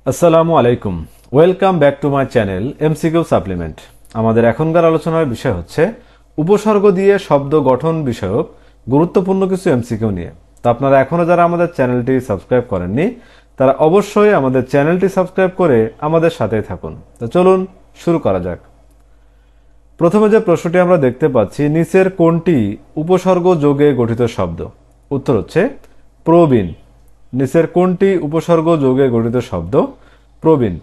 আসসালামু আলাইকুম। Welcome back to my channel MCQ supplement. আমাদের এখনকার আলোচনার বিষয় হচ্ছে উপসর্গ দিয়ে শব্দ গঠন বিষয়ক গুরুত্বপূর্ণ কিছু এমসিকিউ নিয়ে। তো আপনারা এখনও যারা আমাদের চ্যানেলটি সাবস্ক্রাইব করেননি তারা অবশ্যই আমাদের চ্যানেলটি সাবস্ক্রাইব করে আমাদের সাথেই থাকুন। তো চলুন শুরু করা যাক। প্রথমে যে প্রশ্নটি আমরা দেখতে পাচ্ছি, নিচের কোনটি উপসর্গ যোগে গঠিত শব্দ? উত্তর হচ্ছে প্রবীণ। নিচের কোনটি উপসর্গ যোগে গঠিত শব্দ? প্রবীণ।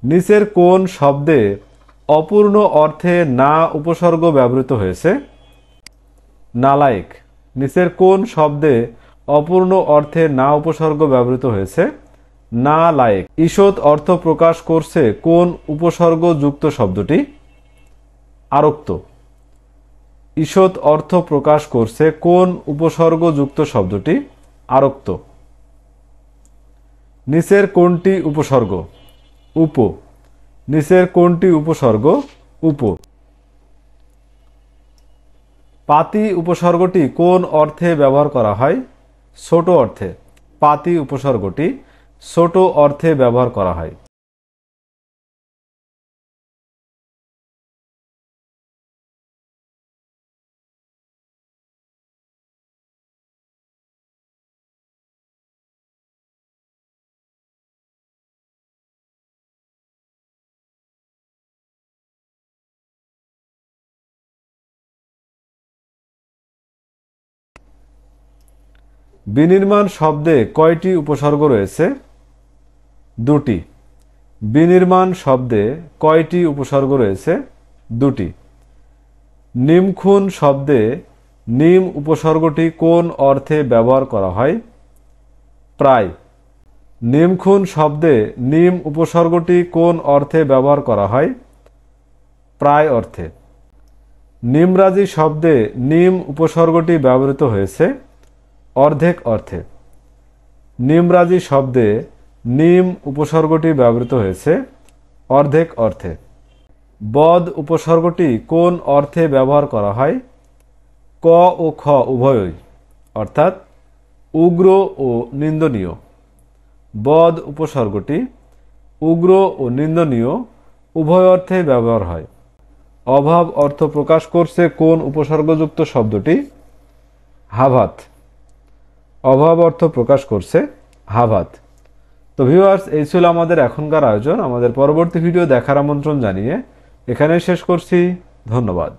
নিচের কোন শব্দে অপূর্ণ অর্থে না উপসর্গ ব্যবহৃত হয়েছে? নালায়েক। নিচের কোন শব্দে অপূর্ণ অর্থে না উপসর্গ ব্যবহৃত হয়েছে? নালায়েক। ঈষৎ অর্থ প্রকাশ করছে কোন উপসর্গ যুক্ত শব্দটি? আরক্ত। ঈষৎ অর্থ প্রকাশ করছে কোন উপসর্গ যুক্ত শব্দটি? আরক্ত। নিচের কোনটি উপসর্গ? উপ। নিচের কোনটি উপসর্গ? উপ। পাতি উপসর্গটি কোন অর্থে ব্যবহার করা হয়? ছোট অর্থে। পাতি উপসর্গটি ছোট অর্থে ব্যবহার করা হয়। বিনির্মাণ শব্দে কয়টি উপসর্গ রয়েছে? দুটি। বিনির্মাণ শব্দে কয়টি উপসর্গ রয়েছে? দুটি। নিমখুন শব্দে নিম উপসর্গটি কোন অর্থে ব্যবহার করা হয়? প্রায়। নিমখুন শব্দে নিম উপসর্গটি কোন অর্থে ব্যবহার করা হয়? প্রায় অর্থে। নিমরাজি শব্দে নিম উপসর্গটি ব্যবহৃত হয়েছে অর্ধেক অর্থে। নিমরাজি শব্দে নিম উপসর্গটি ব্যবহৃত হয়েছে অর্ধেক অর্থে। বদ উপসর্গটি কোন অর্থে ব্যবহার করা হয়? ক ও খ উভয়ই, অর্থাৎ উগ্র ও নিন্দনীয়। বদ উপসর্গটি উগ্র ও নিন্দনীয় উভয় অর্থে ব্যবহার হয়। অভাব অর্থ প্রকাশ করছে কোন উপসর্গযুক্ত শব্দটি? হাভাত। অভাব অর্থ প্রকাশ করছে হাভাত। তো ভিউয়ার্স, এই ছিল আমাদের এখনকার আয়োজন। আমাদের পরবর্তী ভিডিও দেখার আমন্ত্রণ জানিয়ে এখানেই শেষ করছি। ধন্যবাদ।